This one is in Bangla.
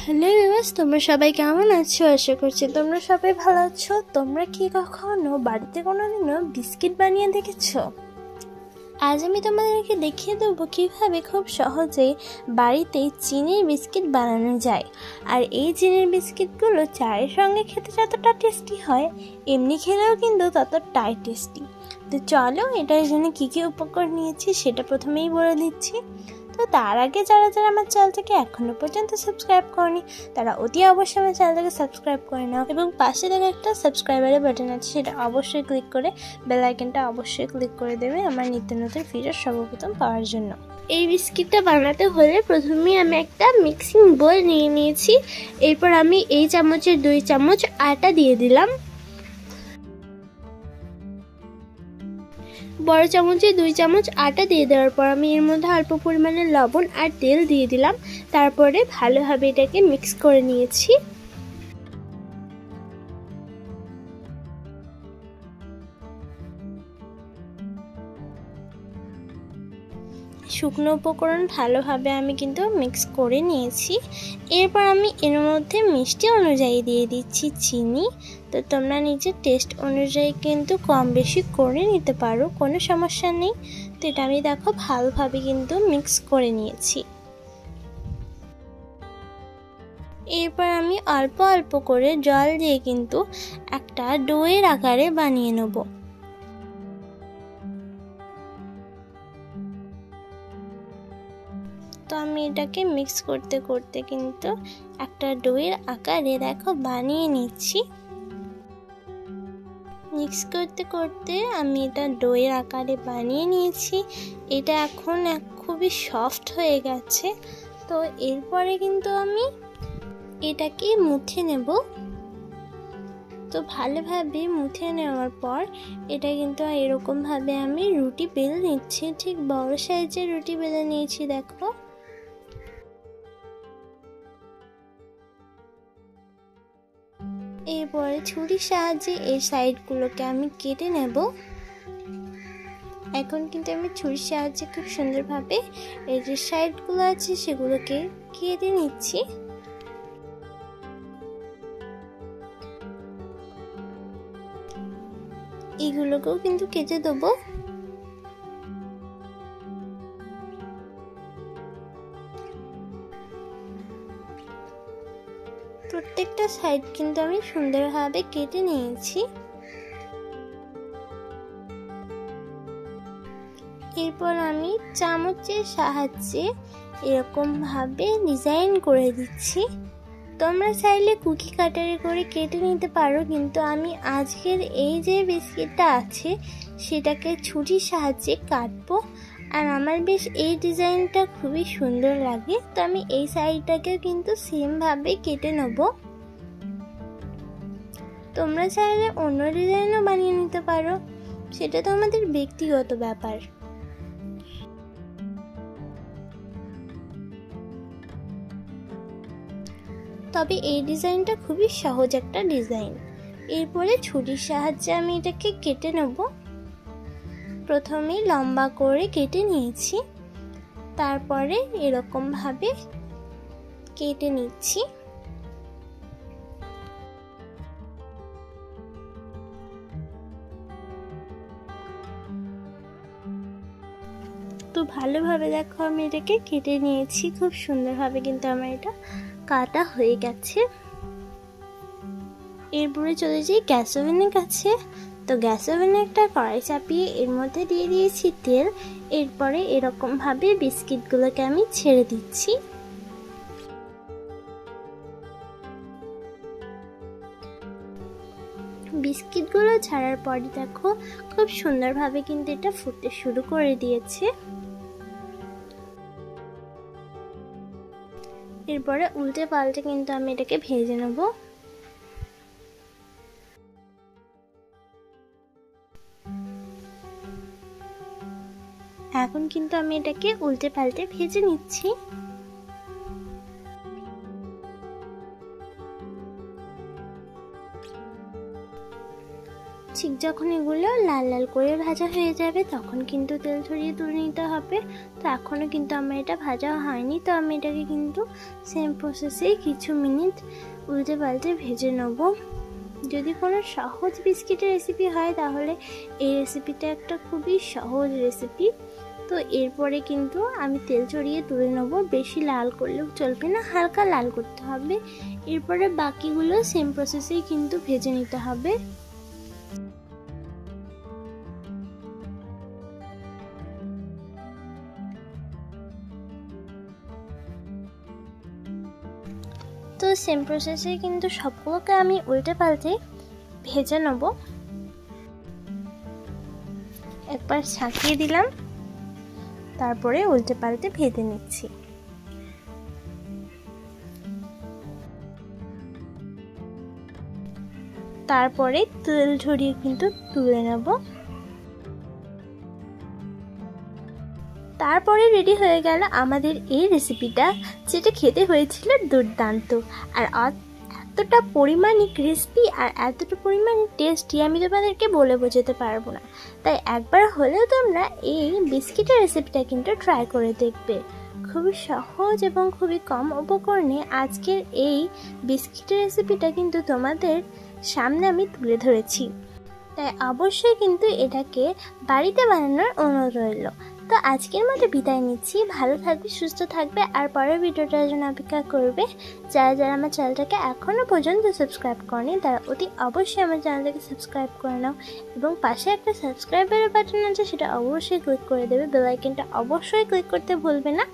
হ্যালো ভিউয়ার্স, তোমরা সবাই কেমন আছো? আশা করছি তোমরা সবাই ভালো আছো। তোমরা কি কখনো বাড়িতে কোনোদিনও বিস্কিট বানিয়ে দেখেছো? আজ আমি তোমাদেরকে দেখিয়ে দেবো কীভাবে খুব সহজেই বাড়িতেই চিনির বিস্কিট বানানো যায়। আর এই চিনির বিস্কিটগুলো চায়ের সঙ্গে খেতে যতটা টেস্টি হয়, এমনি খেলেও কিন্তু ততটাই টেস্টি। তো চলো, এটার জন্য কী কী উপকরণ নিয়েছি সেটা প্রথমেই বলে দিচ্ছি। তো তার আগে যারা যারা আমার চ্যানেলটাকে এখনও পর্যন্ত সাবস্ক্রাইব করনি, তারা অতি অবশ্যই আমার চ্যানেলটাকে সাবস্ক্রাইব করে নাও এবং পাশে থেকে একটা সাবস্ক্রাইবারের বাটন আছে, সেটা অবশ্যই ক্লিক করে বেল আইকনটা অবশ্যই ক্লিক করে দেবে আমার নিত্য নতুন ভিডিও সর্বপ্রথম পাওয়ার জন্য। এই বিস্কিটটা বানাতে হলে প্রথমেই আমি একটা মিক্সিং বোল নিয়ে নিয়েছি। এরপর আমি এই চামচের 2 চামচ আটা দিয়ে দিলাম। বড় চামচে 2 চামচ আটা দিয়ে দেওয়ার পর আমি এর মধ্যে অল্প পরিমাণে লবণ আর তেল দিয়ে দিলাম। তারপরে ভালোভাবে এটাকে মিক্স করে নিয়েছি। শুকনো উপকরণ ভালোভাবে আমি কিন্তু মিক্স করে নিয়েছি। এরপর আমি এর মধ্যে মিষ্টি অনুযায়ী দিয়ে দিচ্ছি চিনি। তো তোমরা নিজের টেস্ট অনুযায়ী কিন্তু কম বেশি করে নিতে পারো, কোনো সমস্যা নেই। তো এটা আমি দেখো ভালোভাবে কিন্তু মিক্স করে নিয়েছি। এরপর আমি অল্প অল্প করে জল দিয়ে কিন্তু একটা ডোয়ের আকারে বানিয়ে নেব। তো আমি এটাকে মিক্স করতে করতে কিন্তু একটা ডোয়ের আকারে দেখো বানিয়ে নিচ্ছি। মিক্স করতে করতে আমি এটা ডোয়ের আকারে বানিয়ে নিয়েছি। এটা এখন খুবই সফট হয়ে গেছে। তো এরপরে কিন্তু আমি এটাকে মুথে নেব। তো ভালোভাবে মুথে নেওয়ার পর এটা কিন্তু এরকমভাবে আমি রুটি বেলে নিচ্ছি। ঠিক বড় সাইজের রুটি বেলে নিয়েছি দেখো। এরপরে ছুরির সাহায্যে এই সাইডগুলোকে আমি কেটে নেব। এখন কিন্তু আমি ছুরির সাহায্যে খুব সুন্দরভাবে এই যে সাইডগুলো আছে সেগুলোকে কেটে নিচ্ছি। এগুলোকেও কিন্তু কেটে দেবো। প্রত্যেকটা সাইড কিন্তু আমি সুন্দরভাবে কেটে নিয়েছি। এরপর আমি চামচের সাহায্যে এরকম ভাবে ডিজাইন করে দিচ্ছি। তোমরা চাইলে কুকি কাটারে করে কেটে নিতে পারো, কিন্তু আমি আজকের এই যে বিস্কিটটা আছে সেটাকে ছুরির সাহায্যে কাটবো। আর আমার বেশ এই ডিজাইনটা খুবই সুন্দর লাগে, তো আমি এই সাইডটাকেও কিন্তু সেম ভাবে কেটে নেব। তোমরা চাইলে অন্য ডিজাইনও বানিয়ে নিতে পারো, সেটা তো আমাদের ব্যক্তিগত ব্যাপার। তবে এই ডিজাইনটা খুবই সহজ একটা ডিজাইন। এরপরে ছুরির সাহায্যে আমি এটাকে কেটে নেব। প্রথমে লম্বা করে কেটে নিয়েছি, তারপরে এরকম ভাবে কেটে নিচ্ছি। তো ভালোভাবে দেখো আমি এটাকে কেটে নিয়েছি, খুব সুন্দরভাবে কিন্তু আমার এটা কাটা হয়ে গেছে। এরপরে চলে যাই গ্যাস ওভেনের কাছে। তো গ্যাস ওভেনে একটা কড়াই চাপিয়ে এর মধ্যে দিয়ে দিয়েছি তেল। এরপরে এরকম ভাবে বিস্কিটগুলোকে আমি ছেড়ে দিচ্ছি। বিস্কিটগুলো ছাড়ার পরে দেখো খুব সুন্দরভাবে কিন্তু এটা ফুটতে শুরু করে দিয়েছে। এরপরে উল্টে পাল্টে কিন্তু আমি এটাকে ভেজে নেব। এখন কিন্তু আমি এটাকে উল্টে পাল্টে ভেজে নিচ্ছি। ঠিক যখন এগুলো লাল লাল করে ভাজা হয়ে যাবে তখন কিন্তু তেল ছড়িয়ে তুলে নিতে হবে। তো এখনও কিন্তু আমার এটা ভাজা হয়নি, তো আমি এটাকে কিন্তু সেম প্রসেসেই কিছু মিনিট উল্টে পাল্টে ভেজে নেব। যদি কোনো সহজ বিস্কিটের রেসিপি হয় তাহলে এই রেসিপিটা একটা খুবই সহজ রেসিপি। তো এরপরে কিন্তু আমি তেল ছড়িয়ে তুলে নেব, বেশি লাল করলেও চলবে না, হালকা লাল করতে হবে। এরপরে বাকিগুলো সেম প্রসেসেই কিন্তু ভেজে নিতে হবে। তো সেম প্রসেসে কিন্তু সবগুলোকে আমি উল্টে পাল্টে ভেজে নেব। একবার ছাঁকিয়ে দিলাম, তারপরে উল্টে পাল্টে ভেজে নিচ্ছি। তারপরে তেল ঝরিয়ে কিন্তু তুলে নেব। তারপরে রেডি হয়ে গেল আমাদের এই রেসিপিটা, যেটা খেতে হয়েছিল দুর্দান্ত। আর এতটা পরিমাণে ক্রিস্পি আর এতটা পরিমাণে টেস্টি আমি তোমাদেরকে বলে বোঝাতে পারবো না। তাই একবার হলেও তোমরা এই বিস্কিটের রেসিপিটা কিন্তু ট্রাই করে দেখবে। খুবই সহজ এবং খুবই কম উপকরণে আজকের এই বিস্কিটের রেসিপিটা কিন্তু তোমাদের সামনে আমি তুলে ধরেছি। তাই অবশ্যই কিন্তু এটাকে বাড়িতে বানানোর অনুরোধ রইল। তো আজকের মতো বিদায় নিচ্ছি। ভালো থাকবে, সুস্থ থাকবে, আর পরের ভিডিওটার জন্য অপেক্ষা করবে। যারা যারা আমার চ্যানেলটাকে এখনও পর্যন্ত সাবস্ক্রাইব করেনি তারা অতি অবশ্যই আমার চ্যানেলটাকে সাবস্ক্রাইব করে নাও, এবং পাশে একটা সাবস্ক্রাইবের বাটন আছে, সেটা অবশ্যই ক্লিক করে দেবে। বেল আইকনটা অবশ্যই ক্লিক করতে ভুলবে না।